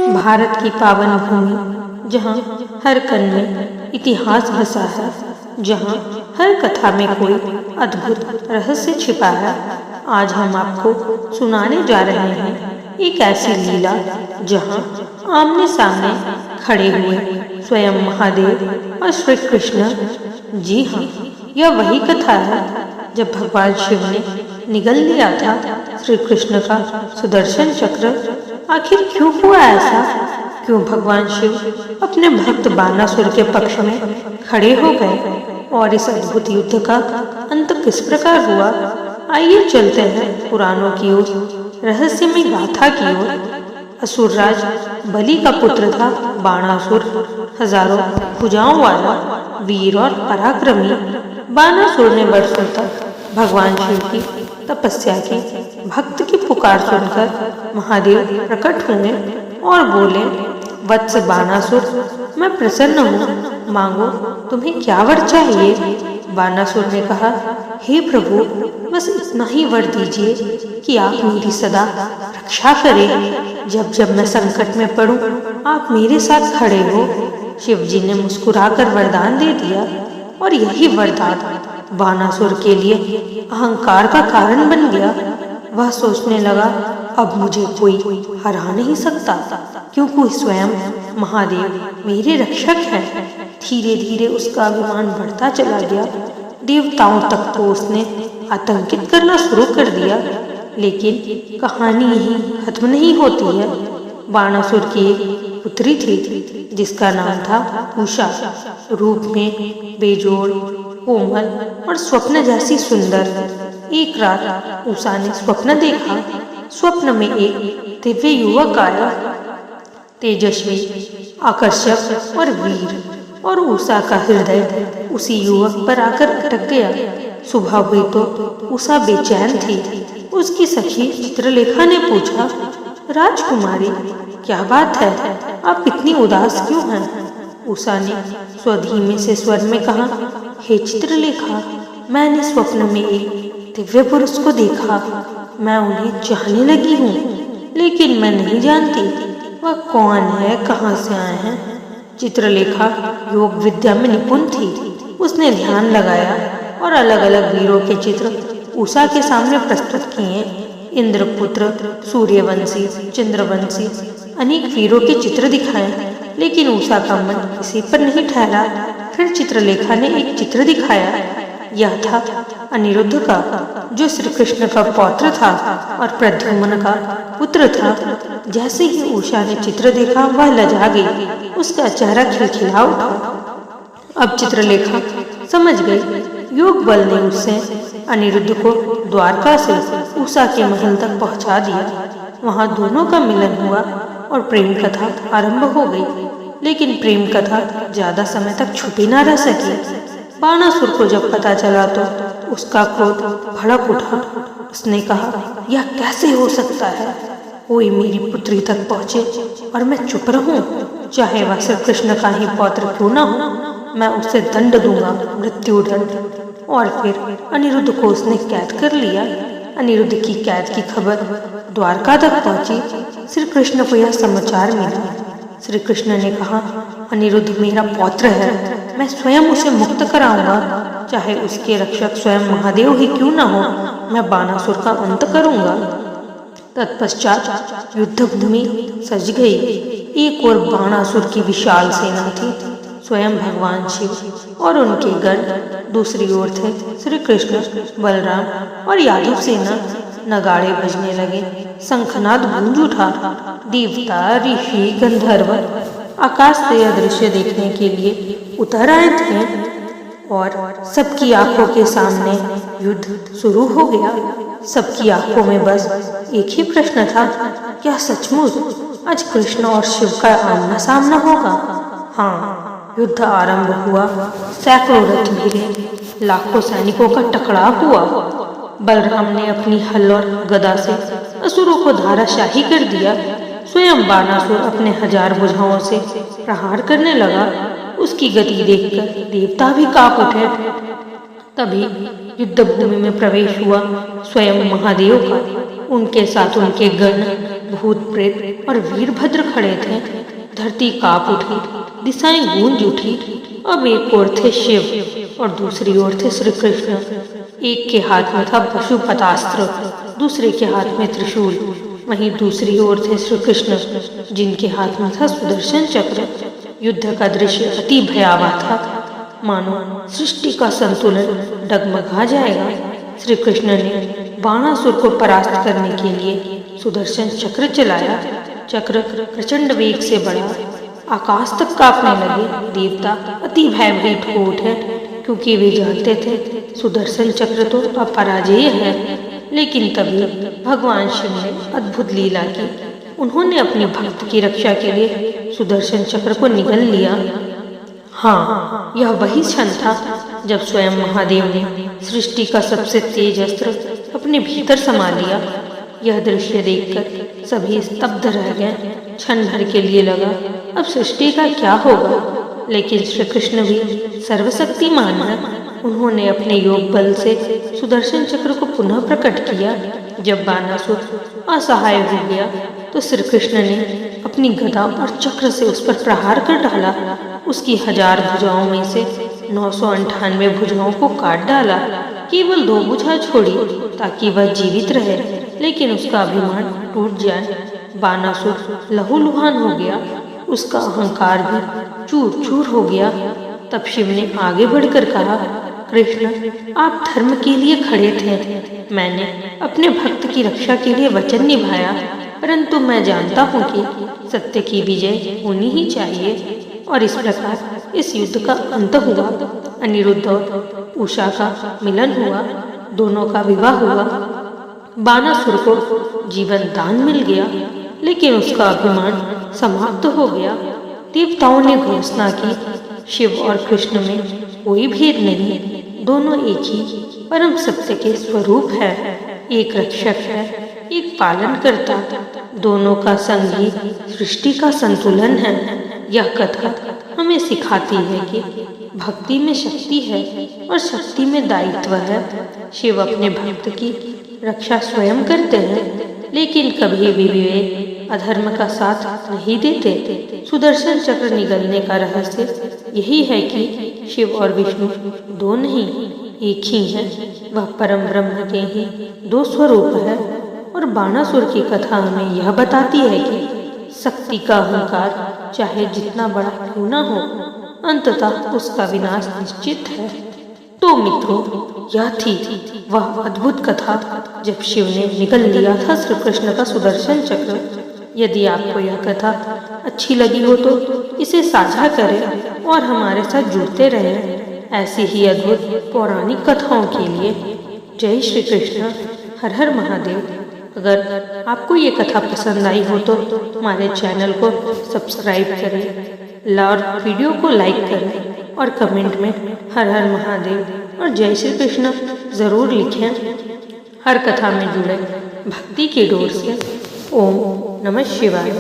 भारत की पावन भूमि, जहाँ हर कण में इतिहास बसा है, जहाँ हर कथा में कोई अद्भुत रहस्य छिपा है। आज हम आपको सुनाने जा रहे हैं एक ऐसी लीला जहाँ आमने सामने खड़े हुए स्वयं महादेव और श्री कृष्ण। जी हाँ, यह वही कथा है जब भगवान शिव ने निगल लिया था श्री कृष्ण का सुदर्शन चक्र। आखिर क्यों हुआ ऐसा? क्यों भगवान शिव अपने भक्त बानासुर के पक्ष में खड़े हो गए और इस अद्भुत युद्ध का अंत किस प्रकार हुआ? आइए चलते हैं पुराणों की ओर, रहस्यमय गाथा की ओर। असुरराज बलि का पुत्र था बाणासुर, हजारों भुजाओं वाला वीर और पराक्रमी। बानासुर ने वर्षों तक भगवान शिव की तपस्या की। भक्त की पुकार सुनकर महादेव प्रकट हुए और बोले, वत्स बानासुर, मैं प्रसन्न हूँ, मांगो तुम्हें क्या वर चाहिए? बानासुर ने कहा, हे प्रभु, बस इतना ही वर दीजिए कि आप मेरी सदा रक्षा करें। जब जब मैं संकट में पड़ूं, आप मेरे साथ खड़े हो। शिव जी ने मुस्कुराकर वरदान दे दिया और यही वरदान बानासुर के लिए अहंकार का कारण बन गया। वह सोचने लगा, अब मुझे कोई हरा नहीं सकता, क्योंकि स्वयं महादेव मेरे रक्षक हैं। धीरे धीरे उसका अभिमान बढ़ता चला गया। देवताओं तक को उसने आतंकित करना शुरू कर दिया। लेकिन कहानी यही खत्म नहीं होती है। बाणासुर की एक पुत्री थी जिसका नाम था उषा। रूप में बेजोड़, कोमल और स्वप्न जैसी सुंदर। एक रात उषा ने स्वप्न देखा। स्वप्न में एक दिव्य युवक आया, तेजस्वी, आकर्षक और वीर, और उषा का हृदय उसी युवक पर आकर अटक गया। सुबह हुई तो उषा बेचैन थी। उसकी सखी चित्रलेखा ने पूछा, राजकुमारी, क्या बात है, आप इतनी उदास क्यों हैं? उषा ने स्वधीमे से स्वर में कहा, हे चित्रलेखा, मैंने स्वप्न में एक दिव्य पुरुष को देखा। मैं उन्हें चाहने लगी हूँ, लेकिन मैं नहीं जानती वह कौन है, कहाँ से आए हैं। चित्रलेखा योग विद्या में निपुण थी। उसने ध्यान लगाया और अलग अलग वीरों के चित्र उषा के सामने प्रस्तुत किए। इंद्रपुत्र, सूर्यवंशी, चंद्रवंशी, अनेक वीरों के चित्र दिखाए, लेकिन उषा का मन किसी पर नहीं ठहरा। फिर चित्रलेखा ने एक चित्र दिखाया। यह था अनिरुद्ध का, जो श्री कृष्ण का पौत्र था और प्रद्युम्न का पुत्र था। जैसे ही उषा ने चित्र देखा, वह लजा गई। उसका चेहरा खिलखिला उठा। अब चित्रलेखा समझ गई, योग बल ने उससे अनिरुद्ध को द्वारका से उषा के महल तक पहुंचा दिया। वहां दोनों का मिलन हुआ और प्रेम कथा आरंभ हो गई। लेकिन प्रेम कथा ज्यादा समय तक छुपी न रह सकी। बाणासुर को जब पता चला तो उसका क्रोध भड़क उठा। उसने कहा, यह कैसे हो सकता है? कोई मेरी पुत्री तक पहुंचे और मैं चुप रहूं? चाहे वह श्री कृष्ण का ही पौत्र क्यों न हो, मैं उसे दंड दूंगा, मृत्यु दंड। और फिर अनिरुद्ध को उसने कैद कर लिया। अनिरुद्ध की कैद की खबर द्वारका तक पहुंची। श्री कृष्ण को यह समाचार मिला। श्री कृष्ण ने कहा, अनिरुद्ध मेरा पौत्र है, मैं स्वयं उसे मुक्त कराऊंगा। चाहे उसके रक्षक स्वयं महादेव ही क्यों न हो, मैं बानासुर का अंत करूंगा। तत्पश्चात युद्ध भूमि सज गई। एक ओर बाणासुर की विशाल सेना थी, स्वयं भगवान शिव और उनके गण। दूसरी ओर थे श्री कृष्ण, बलराम और यादव सेना। नगाड़े बजने लगे, शंखनाद गूंज उठा। देवता, ऋषि, गंधर्व आकाश से यह दृश्य देखने के लिए उतर आए थे और सबकी आंखों के सामने युद्ध शुरू हो गया। सबकी आंखों में बस एक ही प्रश्न था, क्या सचमुच आज कृष्ण और शिव का आमना सामना होगा? हाँ, युद्ध आरंभ हुआ। सैकड़ों रथ भिड़े, लाखों सैनिकों का टकराव हुआ। बलराम ने अपनी हल और गदा से असुरों को धाराशाही कर दिया। स्वयं बानासुर अपने 1000 भुजाओं से प्रहार करने लगा। उसकी गति देखकर देवता भी कांप उठे। तभी युद्ध भूमि में प्रवेश हुआ स्वयं महादेव का। उनके साथ उनके गण भूत प्रेत और वीरभद्र खड़े थे। धरती कांप उठी, दिशाएं गूंज उठी। अब एक ओर थे शिव और दूसरी ओर थे श्री कृष्ण। एक के हाथ में था पशुपतास्त्र, दूसरे के हाथ में त्रिशूल। वहीं दूसरी ओर थे श्री कृष्ण, जिनके हाथ में था सुदर्शन चक्र। युद्ध का दृश्य अति भयावह था, मानो सृष्टि का संतुलन डगमगा जाएगा। श्री कृष्ण ने बाणासुर को परास्त करने के लिए सुदर्शन चक्र चलाया। चक्र प्रचंड वेग से बढ़ा, आकाश तक कांपने लगे। देवता अति भयभीत हो उठे, क्योंकि वे जानते थे सुदर्शन चक्र तो अपराजेय है। लेकिन तभी भगवान शिव ने अद्भुत लीला की। उन्होंने अपने भक्त की रक्षा के लिए सुदर्शन चक्र को निगल लिया। हाँ, यह वही क्षण था जब स्वयं महादेव ने सृष्टि का सबसे तेज अस्त्र अपने भीतर समा लिया। यह दृश्य देखकर सभी स्तब्ध रह गए। क्षण भर के लिए लगा अब सृष्टि का क्या होगा, लेकिन श्री कृष्ण भी सर्वशक्तिमान है। उन्होंने अपने योग बल से सुदर्शन चक्र को पुनः प्रकट किया। जब बाणासुर असहाय हो गया तो श्री कृष्ण ने अपनी गदा और चक्र से उस पर प्रहार कर डाला। उसकी 1000 भुजाओं में से 998 भुजाओं को काट डाला। केवल 2 भुजा छोड़ी ताकि वह जीवित रहे, लेकिन उसका अभिमान टूट जाए। बाणासुर लहूलुहान हो गया, उसका अहंकार भी चूर चूर हो गया। तब शिव ने आगे बढ़कर कहा, कृष्ण, आप धर्म के लिए खड़े थे। मैंने अपने भक्त की रक्षा के लिए वचन निभाया, परंतु मैं जानता हूँ कि सत्य की विजय होनी ही चाहिए। और इस प्रकार इस युद्ध का अंत हुआ। अनिरुद्ध और उषा का मिलन हुआ, दोनों का विवाह हुआ। बाणासुर को जीवन दान मिल गया, लेकिन उसका अभिमान समाप्त हो गया। देवताओं ने घोषणा की, शिव और कृष्ण में कोई भेद नहीं, दोनों एक ही परम सत्य के स्वरूप है। एक रक्षक है, एक पालन करता, दोनों का संग ही सृष्टि का संतुलन है। यह कथा हमें सिखाती है कि भक्ति में शक्ति है और शक्ति में दायित्व है। शिव अपने भक्त की रक्षा स्वयं करते हैं, लेकिन कभी भी वे अधर्म का साथ नहीं देते। सुदर्शन चक्र निगलने का रहस्य यही है कि शिव और विष्णु दो नहीं, एक ही हैं। वह परम ब्रह्म के ही 2 स्वरूप है। और बाणासुर की कथा हमें यह बताती है कि शक्ति का अहंकार चाहे जितना बड़ा क्यों न हो, अंततः उसका विनाश निश्चित है। तो मित्रों, यह थी वह अद्भुत कथा जब शिव ने निगल लिया था श्री कृष्ण का सुदर्शन चक्र। यदि आपको यह कथा अच्छी लगी हो तो इसे साझा करें और हमारे साथ जुड़ते रहें ऐसी ही अद्भुत पौराणिक कथाओं के लिए। जय श्री कृष्ण, हर हर महादेव। अगर आपको ये कथा पसंद आई हो तो हमारे चैनल को सब्सक्राइब करें और वीडियो को लाइक करें और कमेंट में हर हर महादेव और जय श्री कृष्ण ज़रूर लिखें। हर कथा में जुड़े भक्ति की डोर से ओम नमः शिवाय।